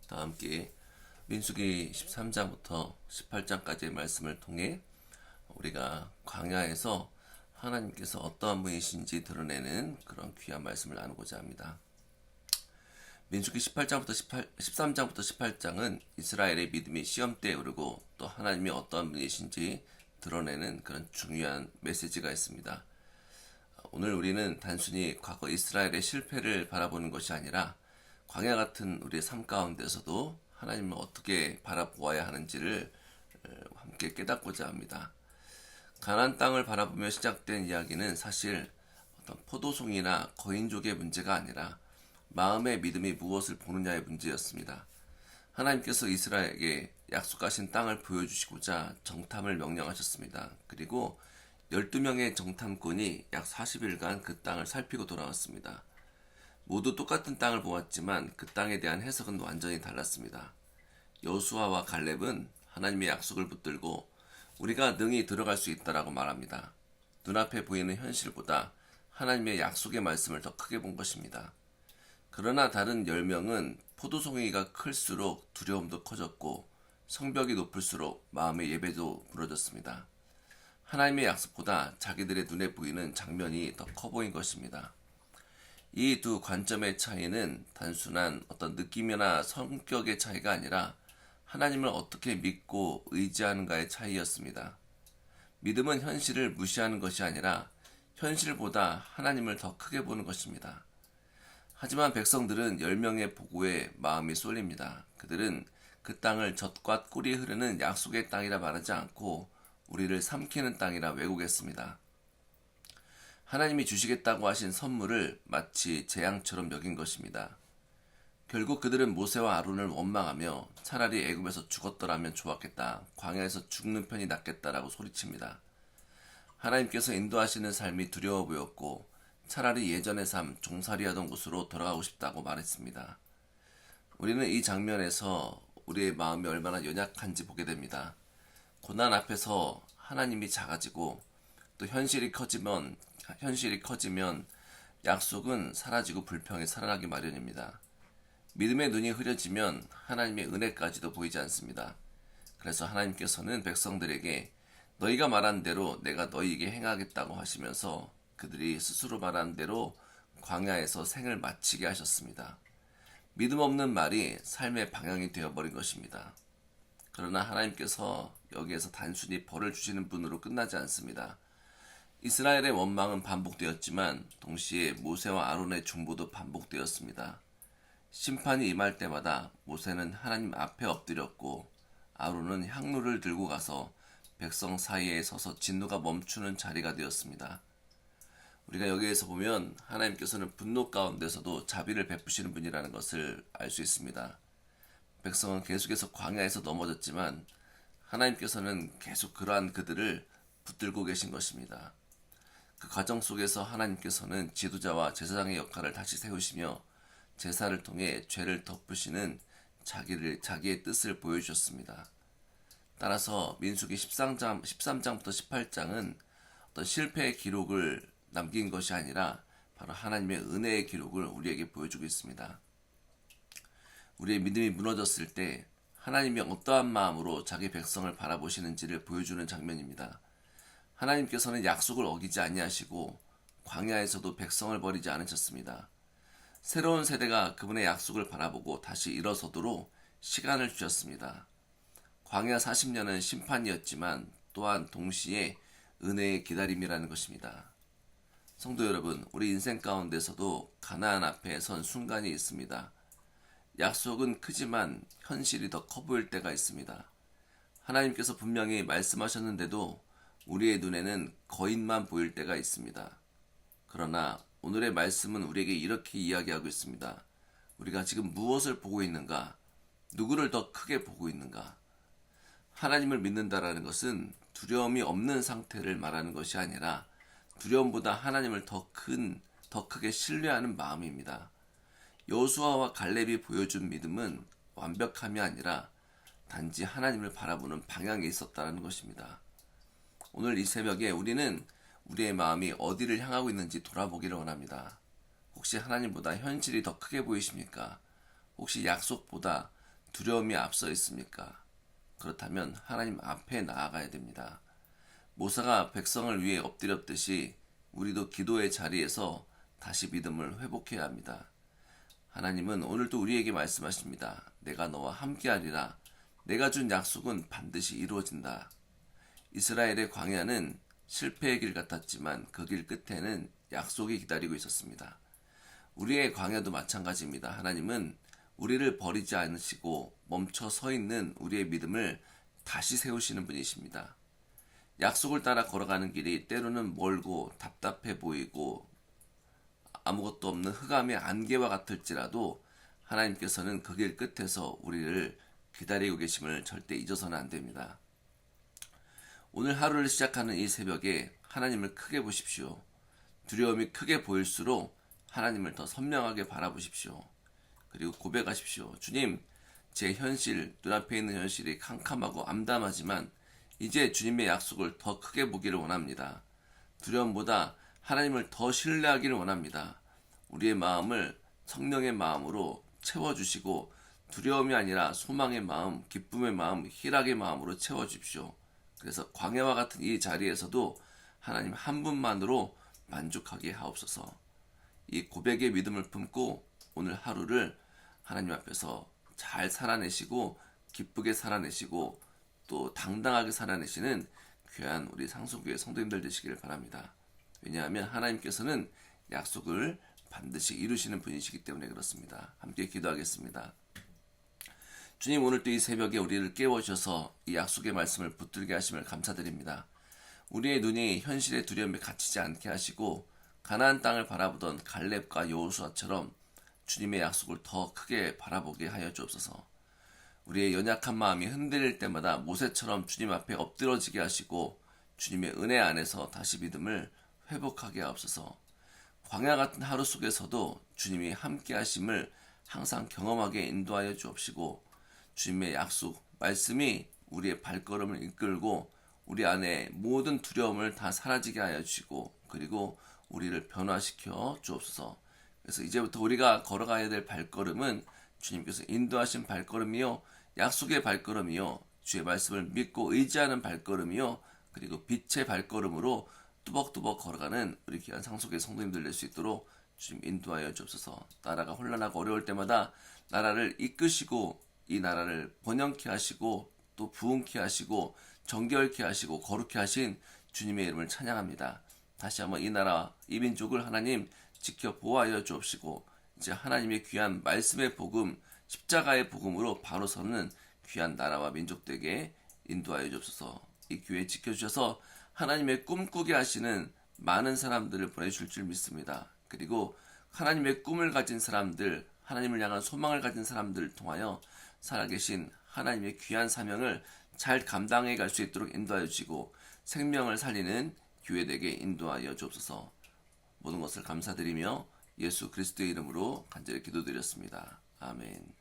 다 함께 민수기 13장부터 18장까지의 말씀을 통해 우리가 광야에서 하나님께서 어떠한 분이신지 드러내는 그런 귀한 말씀을 나누고자 합니다. 민수기 13장부터 18장은 이스라엘의 믿음이 시험대에 오르고 또 하나님이 어떠한 분이신지 드러내는 그런 중요한 메시지가 있습니다. 오늘 우리는 단순히 과거 이스라엘의 실패를 바라보는 것이 아니라 광야 같은 우리의 삶 가운데서도 하나님을 어떻게 바라보아야 하는지를 함께 깨닫고자 합니다. 가나안 땅을 바라보며 시작된 이야기는 사실 어떤 포도송이나 거인족의 문제가 아니라 마음의 믿음이 무엇을 보느냐의 문제였습니다. 하나님께서 이스라엘에게 약속하신 땅을 보여주시고자 정탐을 명령하셨습니다. 그리고 12명의 정탐꾼이 약 40일간 그 땅을 살피고 돌아왔습니다. 모두 똑같은 땅을 보았지만 그 땅에 대한 해석은 완전히 달랐습니다. 여호수아와 갈렙은 하나님의 약속을 붙들고 우리가 능히 들어갈 수 있다라고 말합니다. 눈앞에 보이는 현실보다 하나님의 약속의 말씀을 더 크게 본 것입니다. 그러나 다른 10명은 포도송이가 클수록 두려움도 커졌고 성벽이 높을수록 마음의 예배도 부러졌습니다. 하나님의 약속보다 자기들의 눈에 보이는 장면이 더 커 보인 것입니다. 이 두 관점의 차이는 단순한 어떤 느낌이나 성격의 차이가 아니라 하나님을 어떻게 믿고 의지하는가의 차이였습니다. 믿음은 현실을 무시하는 것이 아니라 현실보다 하나님을 더 크게 보는 것입니다. 하지만 백성들은 10명의 보고에 마음이 쏠립니다. 그들은 그 땅을 젖과 꿀이 흐르는 약속의 땅이라 말하지 않고 우리를 삼키는 땅이라 왜곡했습니다. 하나님이 주시겠다고 하신 선물을 마치 재앙처럼 여긴 것입니다. 결국 그들은 모세와 아론을 원망하며 차라리 애굽에서 죽었더라면 좋았겠다, 광야에서 죽는 편이 낫겠다라고 소리칩니다. 하나님께서 인도하시는 삶이 두려워 보였고 차라리 예전의 삶, 종살이하던 곳으로 돌아가고 싶다고 말했습니다. 우리는 이 장면에서 우리의 마음이 얼마나 연약한지 보게 됩니다. 고난 앞에서 하나님이 작아지고 또 현실이 커지면 약속은 사라지고 불평이 살아나기 마련입니다. 믿음의 눈이 흐려지면 하나님의 은혜까지도 보이지 않습니다. 그래서 하나님께서는 백성들에게 너희가 말한 대로 내가 너희에게 행하겠다고 하시면서 그들이 스스로 말한 대로 광야에서 생을 마치게 하셨습니다. 믿음 없는 말이 삶의 방향이 되어버린 것입니다. 그러나 하나님께서 여기에서 단순히 벌을 주시는 분으로 끝나지 않습니다. 이스라엘의 원망은 반복되었지만 동시에 모세와 아론의 중보도 반복되었습니다. 심판이 임할 때마다 모세는 하나님 앞에 엎드렸고 아론은 향로를 들고 가서 백성 사이에 서서 진노가 멈추는 자리가 되었습니다. 우리가 여기에서 보면 하나님께서는 분노 가운데서도 자비를 베푸시는 분이라는 것을 알 수 있습니다. 백성은 계속해서 광야에서 넘어졌지만 하나님께서는 계속 그러한 그들을 붙들고 계신 것입니다. 그 과정 속에서 하나님께서는 지도자와 제사장의 역할을 다시 세우시며 제사를 통해 죄를 덮으시는 자기의 뜻을 보여주셨습니다. 따라서 민수기 13장부터 18장은 어떤 실패의 기록을 남긴 것이 아니라 바로 하나님의 은혜의 기록을 우리에게 보여주고 있습니다. 우리의 믿음이 무너졌을 때 하나님이 어떠한 마음으로 자기 백성을 바라보시는지를 보여주는 장면입니다. 하나님께서는 약속을 어기지 아니하시고 광야에서도 백성을 버리지 않으셨습니다. 새로운 세대가 그분의 약속을 바라보고 다시 일어서도록 시간을 주셨습니다. 광야 40년은 심판이었지만 또한 동시에 은혜의 기다림이라는 것입니다. 성도 여러분, 우리 인생 가운데서도 가나안 앞에 선 순간이 있습니다. 약속은 크지만 현실이 더 커 보일 때가 있습니다. 하나님께서 분명히 말씀하셨는데도 우리의 눈에는 거인만 보일 때가 있습니다. 그러나 오늘의 말씀은 우리에게 이렇게 이야기하고 있습니다. 우리가 지금 무엇을 보고 있는가? 누구를 더 크게 보고 있는가? 하나님을 믿는다라는 것은 두려움이 없는 상태를 말하는 것이 아니라 두려움보다 하나님을 더 크게 신뢰하는 마음입니다. 여호수아와 갈렙이 보여준 믿음은 완벽함이 아니라 단지 하나님을 바라보는 방향에 있었다는 것입니다. 오늘 이 새벽에 우리는 우리의 마음이 어디를 향하고 있는지 돌아보기를 원합니다. 혹시 하나님보다 현실이 더 크게 보이십니까? 혹시 약속보다 두려움이 앞서 있습니까? 그렇다면 하나님 앞에 나아가야 됩니다. 모세가 백성을 위해 엎드렸듯이 우리도 기도의 자리에서 다시 믿음을 회복해야 합니다. 하나님은 오늘도 우리에게 말씀하십니다. 내가 너와 함께하리라. 내가 준 약속은 반드시 이루어진다. 이스라엘의 광야는 실패의 길 같았지만 그 길 끝에는 약속이 기다리고 있었습니다. 우리의 광야도 마찬가지입니다. 하나님은 우리를 버리지 않으시고 멈춰 서 있는 우리의 믿음을 다시 세우시는 분이십니다. 약속을 따라 걸어가는 길이 때로는 멀고 답답해 보이고 아무것도 없는 흑암의 안개와 같을지라도 하나님께서는 그 길 끝에서 우리를 기다리고 계심을 절대 잊어서는 안 됩니다. 오늘 하루를 시작하는 이 새벽에 하나님을 크게 보십시오. 두려움이 크게 보일수록 하나님을 더 선명하게 바라보십시오. 그리고 고백하십시오. 주님, 제 현실, 눈앞에 있는 현실이 캄캄하고 암담하지만 이제 주님의 약속을 더 크게 보기를 원합니다. 두려움보다 하나님을 더 신뢰하기를 원합니다. 우리의 마음을 성령의 마음으로 채워주시고 두려움이 아니라 소망의 마음, 기쁨의 마음, 희락의 마음으로 채워주십시오. 그래서 광야와 같은 이 자리에서도 하나님 한 분만으로 만족하게 하옵소서. 이 고백의 믿음을 품고 오늘 하루를 하나님 앞에서 잘 살아내시고 기쁘게 살아내시고 또 당당하게 살아내시는 귀한 우리 상수교회 성도님들 되시기를 바랍니다. 왜냐하면 하나님께서는 약속을 반드시 이루시는 분이시기 때문에 그렇습니다. 함께 기도하겠습니다. 주님, 오늘 또 이 새벽에 우리를 깨워주셔서 이 약속의 말씀을 붙들게 하심을 감사드립니다. 우리의 눈이 현실의 두려움에 갇히지 않게 하시고 가나안 땅을 바라보던 갈렙과 여호수아처럼 주님의 약속을 더 크게 바라보게 하여 주옵소서. 우리의 연약한 마음이 흔들릴 때마다 모세처럼 주님 앞에 엎드러지게 하시고 주님의 은혜 안에서 다시 믿음을 회복하게 하옵소서. 광야 같은 하루 속에서도 주님이 함께 하심을 항상 경험하게 인도하여 주옵시고 주님의 약속, 말씀이 우리의 발걸음을 이끌고 우리 안에 모든 두려움을 다 사라지게 하여 주시고 그리고 우리를 변화시켜 주옵소서. 그래서 이제부터 우리가 걸어가야 될 발걸음은 주님께서 인도하신 발걸음이요, 약속의 발걸음이요, 주의 말씀을 믿고 의지하는 발걸음이요, 그리고 빛의 발걸음으로 뚜벅뚜벅 걸어가는 우리 귀한 상속의 성도님들 될 수 있도록 주님 인도하여 주옵소서. 나라가 혼란하고 어려울 때마다 나라를 이끄시고 이 나라를 번영케 하시고 또 부흥케 하시고 정결케 하시고 거룩케 하신 주님의 이름을 찬양합니다. 다시 한번 이 나라, 이 민족을 하나님 지켜 보호하여 주옵시고 이제 하나님의 귀한 말씀의 복음, 십자가의 복음으로 바로 서는 귀한 나라와 민족들에게 인도하여 주옵소서. 이 교회 지켜주셔서 하나님의 꿈꾸게 하시는 많은 사람들을 보내주실 줄 믿습니다. 그리고 하나님의 꿈을 가진 사람들, 하나님을 향한 소망을 가진 사람들을 통하여 살아계신 하나님의 귀한 사명을 잘 감당해 갈 수 있도록 인도하여 주시고 생명을 살리는 교회되게 인도하여 주옵소서. 모든 것을 감사드리며 예수 그리스도의 이름으로 간절히 기도드렸습니다. 아멘.